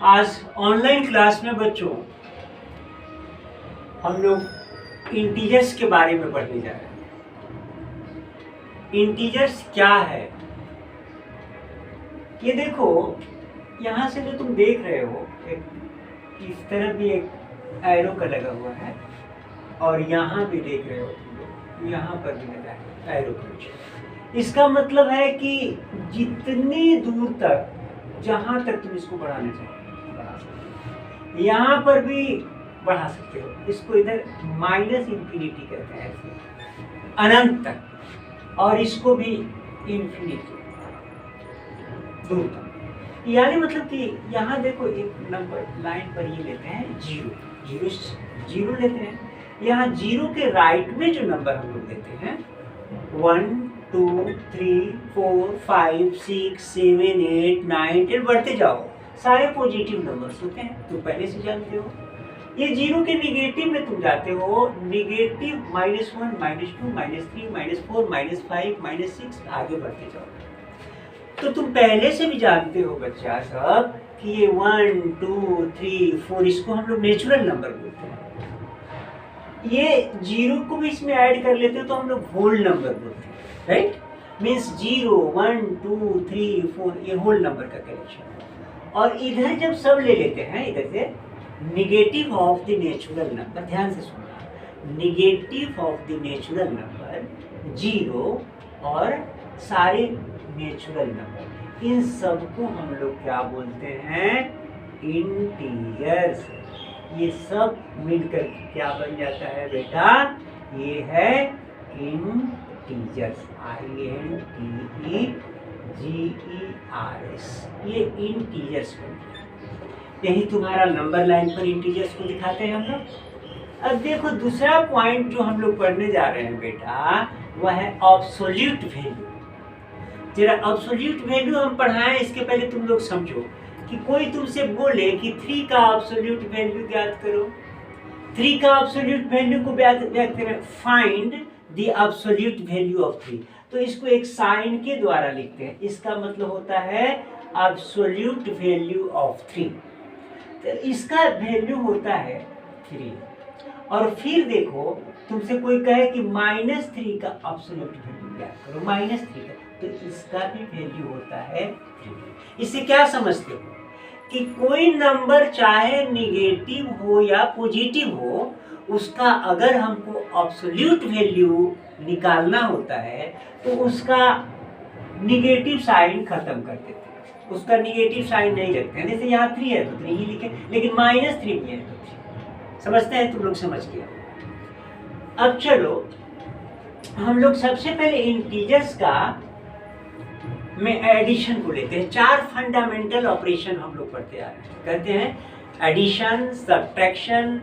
आज online class में बच्चों हम लोग इंटीजर्स के बारे में पढ़ने जा रहे हैं। इंटीजर्स क्या है ये देखो, यहाँ से जो तुम देख रहे हो इस तरफ भी एक एरो का लगा हुआ है और यहाँ भी देख रहे हो तुम लोग, यहाँ पर भी लगा है एरो का नीचे। इसका मतलब है कि जितनी दूर तक, जहाँ तक तुम इसको बढ़ाना चाहो बढ़ा सकते हो, यहाँ पर भी बढ़ा सकते हो। इसको इधर माइनस इंफिनिटी कहते हैं, अनंत तक, और इसको भी इंफिनिटी दूर तक। यानी मतलब कि यहाँ देखो एक नंबर लाइन पर ये लेते हैं जीरो लेते हैं। यहाँ जीरो के राइट में जो नंबर हम लोग लेते हैं 1 2 3 4 5 6 7 8 9 10 बढ़ते जाओ, सारे पॉजिटिव नंबर्स होते हैं, तुम पहले से जानते हो। ये जीरो के निगेटिव में तुम जाते हो, निगेटिव -1 -2 -3 -4 -5 -6 आगे बढ़ते जाओ। तो तुम पहले से भी जानते हो बच्चा सब कि ये 1 2 3 4 इसको हम लोग नेचुरल नंबर बोलते हैं। ये जीरो को भी इसमें ऐड कर लेते हो तो हम लोग होल नंबर बोलते हैं, राइट। मीन्स 0 1 2 3 4 ये होल नंबर का कलेक्शन। और इधर जब सब ले लेते हैं, इधर से negative of the natural number, ध्यान से सुनना, negative of the natural number 0 और सारे नेचुरल नंबर, इन सबको हम लोग क्या बोलते हैं, इंटीजर्स। ये सब मिलकर क्या बन जाता है बेटा, ये है इंटीजर्स, INTEGERS, ये इंटीजर्स बनते हैं। यही तुम्हारा नंबर लाइन पर इंटीजर्स को दिखाते हैं हम लोग। अब देखो दूसरा पॉइंट जो हम लोग पढ़ने जा रहे हैं बेटा, वह है एब्सोल्यूट वैल्यू। जरा एब्सोल्यूट वैल्यू हम पढ़ाएं इसके पहले तुम लोग समझो कि कोई तुमसे बोले कि 3 का एब्सोल्यूट वैल्यू ज्ञात करो, 3 का एब्सोल्यूट वैल्यू को ज्ञात करें, find the absolute value of 3। तो इसको एक साइन के द्वारा लिखते हैं, इसका मतलब होता है एब्सोल्यूट वैल्यू ऑफ 3। तो इसका वैल्यू होता है 3। और फिर देखो तुमसे कोई कहे कि -3 का एब्सोल्यूट वैल्यू ज्ञात करो, -3 का, तो इसका भी वैल्यू होता है 3। इससे क्या समझते हो कि कोई नंबर चाहे निगेटिव हो या पॉजिटिव हो, उसका अगर हमको एब्सोल्यूट वैल्यू निकालना होता है तो उसका निगेटिव साइन खत्म कर देते हैं, उसका निगेटिव साइन नहीं रखते हैं। जैसे यहाँ 3 है तो 3 ही लिखे, लेकिन -3 भी है तो 3। समझते हैं तुम लोग, समझ गया। अब चलो हम लोग सबसे पहले इंटीजर्स का में एडिशन को लेते हैं। 4 फंडामेंटल ऑपरेशन हम लोग पढ़ते आ रहे हैं, कहते हैं एडिशन, सब्ट्रैक्शन,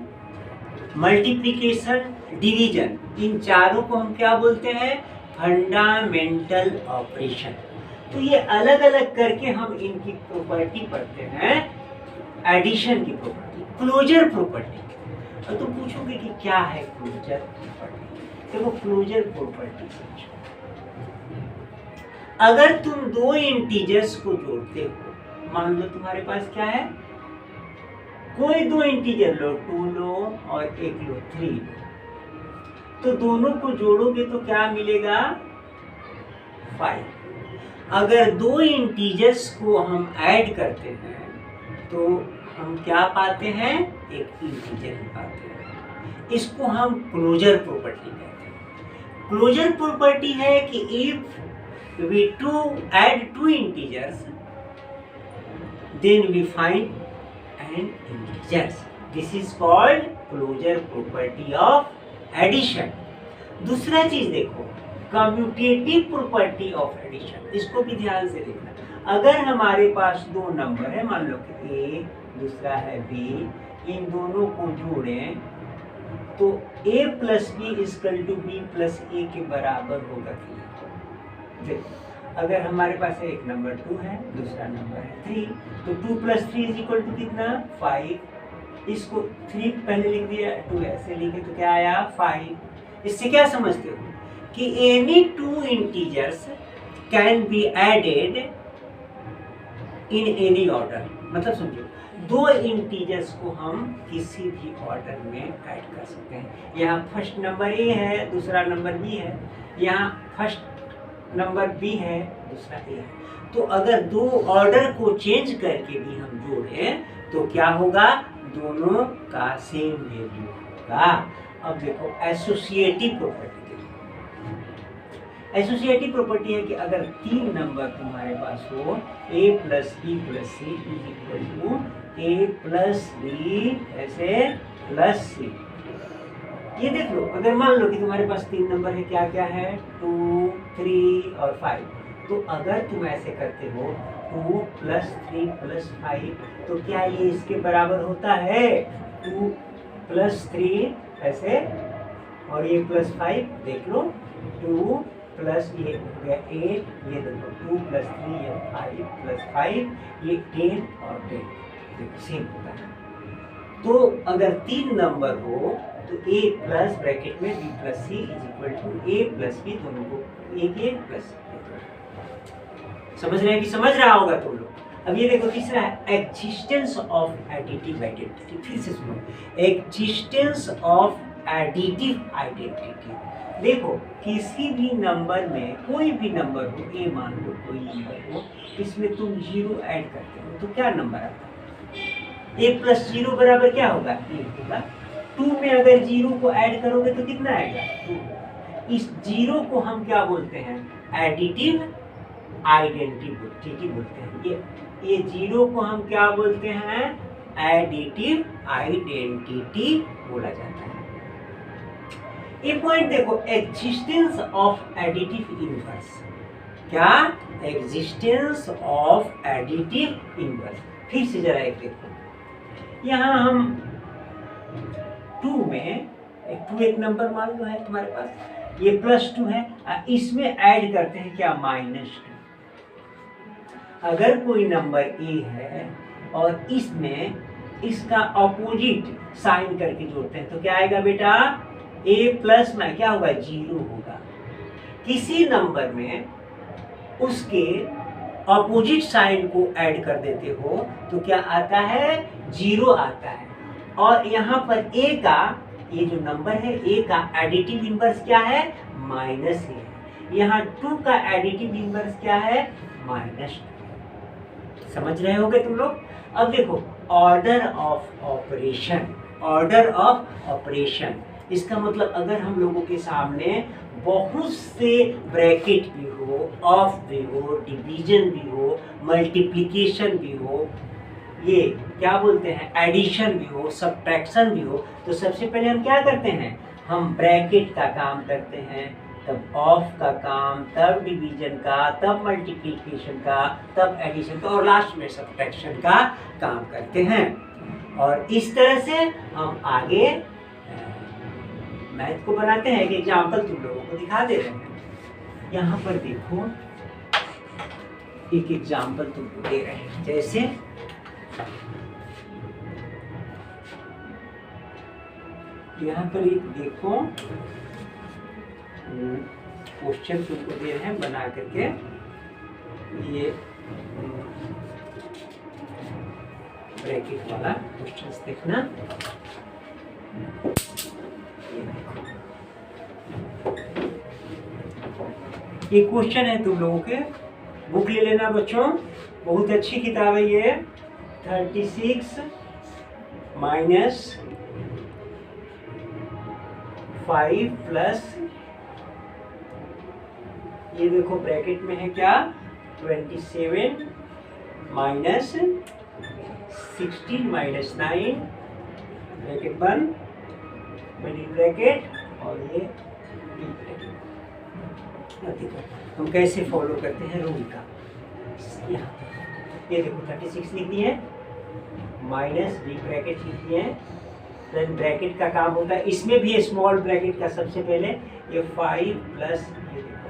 मल्टीप्लिकेशन, डिवीजन। इन चारों को हम क्या बोलते हैं, फंडामेंटल ऑपरेशन। तो ये अलग अलग करके हम इनकी प्रॉपर्टी पढ़ते हैं। एडिशन की प्रॉपर्टी, क्लोजर प्रॉपर्टी। और तुम पूछोगे कि क्या है क्लोजर प्रॉपर्टी, तो वो क्लोजर प्रॉपर्टी समझो। अगर तुम 2 इंटीजर्स को जोड़ते हो, मान लो तुम्हारे पास क्या है, कोई 2 इंटीजर लो, 2 लो और 1 लो, 3 लो, तो दोनों को जोड़ोगे तो क्या मिलेगा, 5। अगर 2 इंटीजर्स को हम ऐड करते हैं तो हम क्या पाते हैं, एक इंटीजर पाते हैं। इसको हम क्लोजर प्रॉपर्टी कहते हैं। क्लोजर प्रॉपर्टी है कि if we add 2 integers, then we find an integers. This is called closure property of addition. दूसरा चीज देखो, कम्यूटेटिव प्रॉपर्टी ऑफ एडिशन, इसको भी ध्यान से देखना। अगर हमारे पास 2 नंबर है, मान लो कि A दूसरा है B, इन दोनों को जोड़ें तो A + B = B + A के बराबर होगा। देखो अगर हमारे पास एक नंबर 2 है, दूसरा नंबर है 3, तो 2 + 3 = कितना, 5। इसको 3 पहले लिख दिया, 2 ऐसे लिखे तो क्या आया, 5। इससे क्या समझते हो कि any 2 integers can be added in any order. मतलब समझो, दो इंटीजर्स को हम किसी भी ऑर्डर में ऐड कर सकते हैं। यहाँ फर्स्ट नंबर ए है, दूसरा नंबर बी है, यहाँ फर्स्ट नंबर बी है, दूसरा ए है। तो अगर दो ऑर्डर को चेंज करके भी हम जोड़ें तो क्या होगा, दोनों का सेम वैल्यू होगा। अब देखो एसोसिएटिव प्रॉपर्टी, एसोसिएटिव प्रॉपर्टी है कि अगर तीन नंबर तुम्हारे पास हो, a plus B plus C is equal to A plus B ऐसे प्लस सी। ये देख लो, अगर मान लो कि तुम्हारे पास तीन नंबर है, क्या क्या है, 2, 3 और 5, तो अगर तुम ऐसे करते हो 2 प्लस 3 प्लस 5, तो क्या ये इसके बराबर होता है 2 प्लस 3 ऐसे, और ये प्लस 5, देख लो 2 प्लस ये हो गया 8, ये देखो 2 प्लस 3 ये 5 प्लस 5 ये 10 और 10, देखो सेम होता है। तो अगर तीन नंबर हो तो a प्लस ब्रैकेट में b plus C is equal to a plus B, दोनों को a प्लस। समझ रहे हैं कि समझ रहा होगा तुम लोग। अब ये देखो तीसरा है एग्जिस्टेंस ऑफ एडिटिव आइडेंटिटी। फिर से सुनो, एग्जिस्टेंस ऑफ एडिटिव आइडेंटिटी। देखो किसी भी नंबर में, कोई भी नंबर हो, ए मान लो कोई नंबर हो, इसमें तुम 0 ऐड करते हो तो क्या नंबर आता है, a प्लस 0 बराबर क्या होगा, 1 होगा। 2 में अगर 0 को ऐड करोगे तो कितना आएगा, 2। इस 0 को हम क्या बोलते हैं, एडिटिव आइडेंटिटी बोलते हैं। ये 0 को हम क्या बोलते हैं, एडिटिव आइडेंटिटी बोला जाता है। ये पॉइंट देखो, एग्जिस्टेंस ऑफ एडिटिव इनवर्स, क्या, एग्जिस्टेंस ऑफ एडिटिव इनवर्स। फिर से जरा एक देखो, यहाँ हम 2 में 2 एक नंबर मान लो है तुम्हारे पास, ये प्लस 2 है, इसमें ऐड करते हैं क्या, -2। अगर कोई नंबर ए है और इसमें इसका ऑपोजिट साइन करके जोड़ते हैं तो क्या आएगा बेटा, a प्लस में क्या होगा, 0 होगा। किसी नंबर में उसके ऑपोजिट साइन को ऐड कर देते हो तो क्या आता है, 0 आता है। और यहाँ पर a का, ये जो नंबर है a का एडिटिव इनवर्स क्या है, -a है। यहाँ 2 का एडिटिव इनवर्स क्या है, -2। समझ रहे होगे तुम लोग। अब देखो order of operation, order of operation, इसका मतलब अगर हम लोगों के सामने बहुत से ब्रैकेट भी हो, ऑफ भी हो, डिवीजन भी हो, मल्टीप्लिकेशन भी हो, ये क्या बोलते हैं, एडिशन भी हो, सब्ट्रैक्शन भी हो, तो सबसे पहले हम क्या करते हैं, हम ब्रैकेट का काम करते हैं, तब ऑफ का काम, तब डिवीजन का, तब मल्टीप्लिकेशन का, तब एडिशन का, और लास्ट में सब्ट्रैक्शन का काम करते हैं। और इस तरह से हम आगे मैथ को बनाते हैं। कि एग्जाम्पल तुम लोगों को दिखा दे रहे हैं। यहाँ पर देखो एक एग्जाम्पल तुमको दे रहे हैं, जैसे यहाँ पर एक देखो क्वेश्चन तुमको दे रहे हैं बना करके, ये ब्रैकेट वाला क्वेश्चन देखना। ये क्वेश्चन है तुम लोगों के, बुक ले लेना बच्चों, बहुत अच्छी किताब है ये। 36 माइनस 5 प्लस, ये देखो ब्रैकेट में है क्या, 27 माइनस 16 माइनस 9 ब्रैकेट बंद, मिडिल ब्रैकेट, और ये हम कैसे फॉलो करते हैं रूल का। ये देखो 36 लिख दिए, माइनस बी ब्रैकेट लिख दिए, देन ब्रैकेट का काम होता है, इसमें भी स्मॉल ब्रैकेट का सबसे पहले ये 5 प्लस ये देखो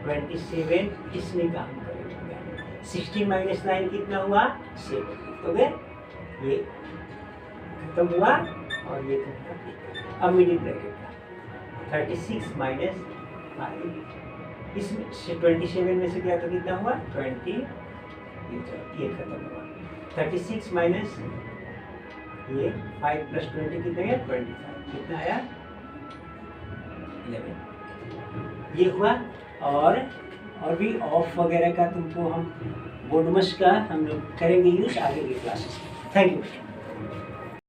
27, इसमें काम करेगा। 16 माइनस 9 कितना हुआ, 7, तो गए ये खत्म हुआ, और ये खत्म। अब मिडिल ब्रैकेट का 36 माइनस 5, इसमें 27 में से क्या तो कितना हुआ, 20, ये खत्म हुआ। 36 माइनस ये 5 प्लस 20 कितना है 25, कितना आया 11 ये हुआ। और भी ऑफ वगैरह का तुमको हम बोडमस का हम लोग करेंगे यूज आगे की क्लासेस में। Thank you.